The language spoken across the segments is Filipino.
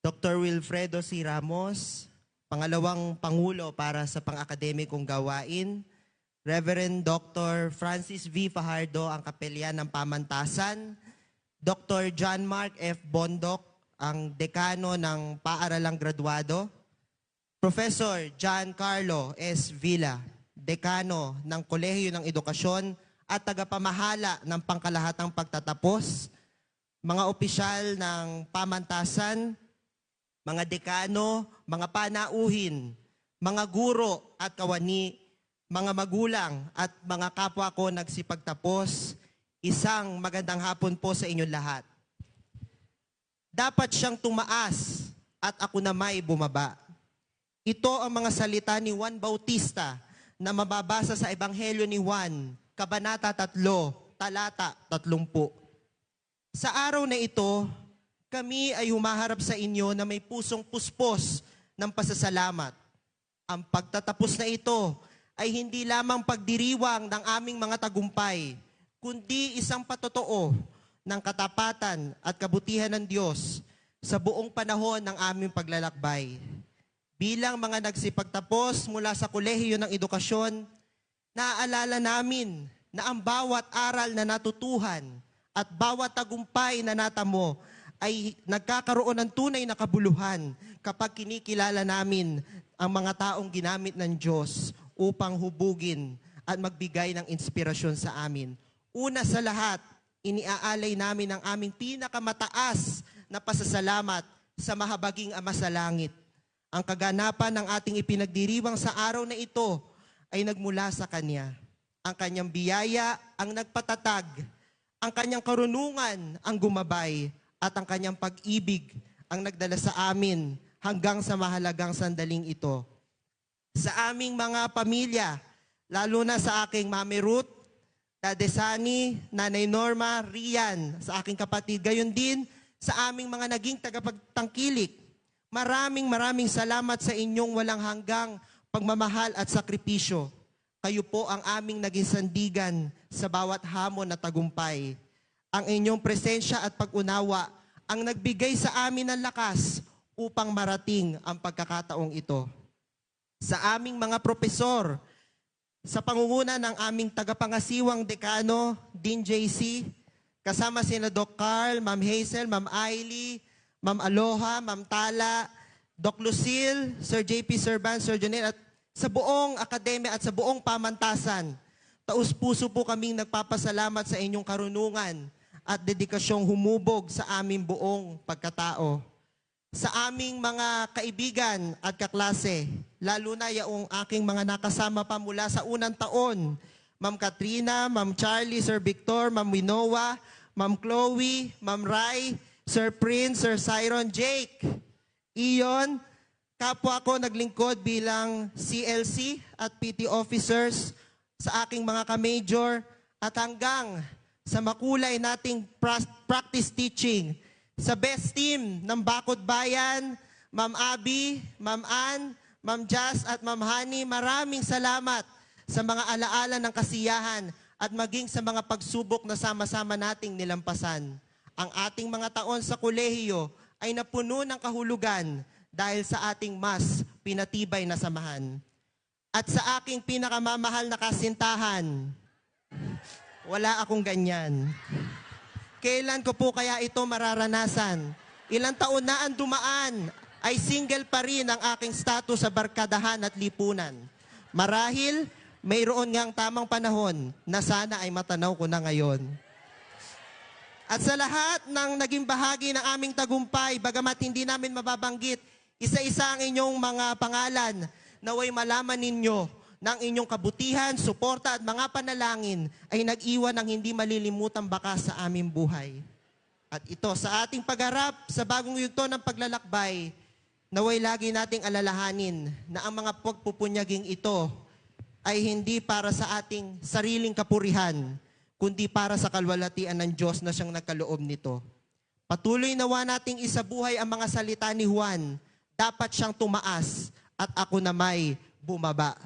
Dr. Wilfredo C. Ramos, pangalawang Pangulo para sa pang-akademikong gawain. Reverend Dr. Francis V. Fajardo, ang Kapelyan ng Pamantasan. Dr. John Mark F. Bondok, ang Dekano ng Paaralang Graduado. Professor John Carlo S. Villa, Dekano ng Kolehiyo ng Edukasyon at tagapamahala ng pangkalahatang pagtatapos. Mga opisyal ng pamantasan, mga dekano, mga panauhin, mga guro at kawani, mga magulang at mga kapwa ko nagsipagtapos, isang magandang hapon po sa inyong lahat. Dapat siyang tumaas at ako na may bumaba. Ito ang mga salita ni Juan Bautista na mababasa sa Ebanghelyo ni Juan, Kabanata 3, Talata 30. Sa araw na ito, kami ay humaharap sa inyo na may pusong puspos ng pasasalamat. Ang pagtatapos na ito ay hindi lamang pagdiriwang ng aming mga tagumpay, kundi isang patotoo ng katapatan at kabutihan ng Diyos sa buong panahon ng aming paglalakbay. Bilang mga nagsipagtapos mula sa Kolehiyo ng Edukasyon, naaalala namin na ang bawat aral na natutuhan at bawat tagumpay na natamo ay nagkakaroon ng tunay na kabuluhan kapag kinikilala namin ang mga taong ginamit ng Diyos upang hubugin at magbigay ng inspirasyon sa amin. Una sa lahat, iniaalay namin ang aming pinakamataas na pasasalamat sa mahabaging Ama sa Langit. Ang kaganapan ng ating ipinagdiriwang sa araw na ito ay nagmula sa Kanya. Ang Kanyang biyaya ang nagpatatag, ang Kanyang karunungan ang gumabay, at ang Kanyang pag-ibig ang nagdala sa amin hanggang sa mahalagang sandaling ito. Sa aming mga pamilya, lalo na sa aking Mami Ruth, Dade Sani, Nanay Norma, Rian, sa aking kapatid, gayon din sa aming mga naging tagapagtangkilik. Maraming salamat sa inyong walang hanggang pagmamahal at sakripisyo. Kayo po ang aming naging sandigan sa bawat hamon na tagumpay. Ang inyong presensya at pag-unawa ang nagbigay sa amin ng lakas upang marating ang pagkakataong ito. Sa aming mga propesor, sa pangunguna ng aming tagapangasiwang dekano, Dean JC, kasama sina Doc Carl, Ma'am Hazel, Ma'am Ailey, Ma'am Aloha, Ma'am Tala, Doc Lucille, Sir JP Serban, Sir Jonel, at sa buong akademya at sa buong pamantasan, taus-puso po kaming nagpapasalamat sa inyong karunungan at dedikasyong humubog sa aming buong pagkatao. Sa aming mga kaibigan at kaklase, lalo na yung aking mga nakasama pa mula sa unang taon, Ma'am Katrina, Ma'am Charlie, Sir Victor, Ma'am Winoa, Ma'am Chloe, Ma'am Rai, Sir Prince, Sir Cyron, Jake, Iyon, kapwa ko naglingkod bilang CLC at PT officers sa aking mga ka-major at hanggang sa makulay nating practice teaching. Sa best team ng Bakod Bayan, Ma'am Abby, Ma'am Ann, Ma'am Jazz at Ma'am Honey, maraming salamat sa mga alaala ng kasiyahan at maging sa mga pagsubok na sama-sama nating nilampasan. Ang ating mga taon sa kolehiyo ay napuno ng kahulugan dahil sa ating mas pinatibay na samahan. At sa aking pinakamamahal na kasintahan, wala akong ganyan. Kailan ko po kaya ito mararanasan? Ilang taon na ang dumaan, ay single pa rin ang aking status sa barkadahan at lipunan. Marahil, mayroon ngang tamang panahon na sana ay matanaw ko na ngayon. At sa lahat ng naging bahagi ng aming tagumpay, bagamat hindi namin mababanggit, isa-isa ang inyong mga pangalan, naway malaman ninyo ng inyong kabutihan, suporta at mga panalangin ay nag-iwan ng hindi malilimutang bakas sa aming buhay. At ito, sa ating pagharap sa bagong yugto ng paglalakbay, naway lagi nating alalahanin na ang mga pagpupunyaging ito ay hindi para sa ating sariling kapurihan, kundi para sa kalwalhatian ng Diyos na siyang nagkaloob nito. Patuloy nawa nating isabuhay ang mga salita ni Juan, dapat siyang tumaas at ako na may bumaba.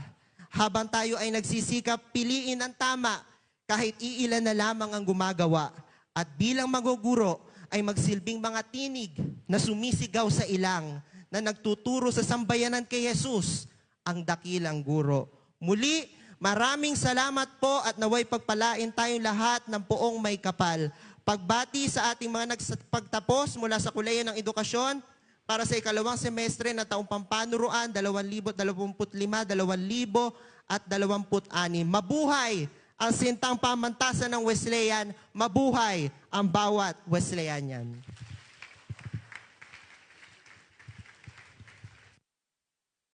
Habang tayo ay nagsisikap piliin ang tama kahit iilan na lamang ang gumagawa. At bilang maguguro ay magsilbing mga tinig na sumisigaw sa ilang na nagtuturo sa sambayanan kay Jesus, ang dakilang guro. Muli, maraming salamat po at naway pagpalain tayong lahat ng poong may kapal. Pagbati sa ating mga nagpagtapos mula sa Kolehiyo ng Edukasyon para sa ikalawang semestre na taong pampanuruan 2025-2026. Mabuhay ang sintang pamantasan ng Wesleyan, mabuhay ang bawat Wesleyanian.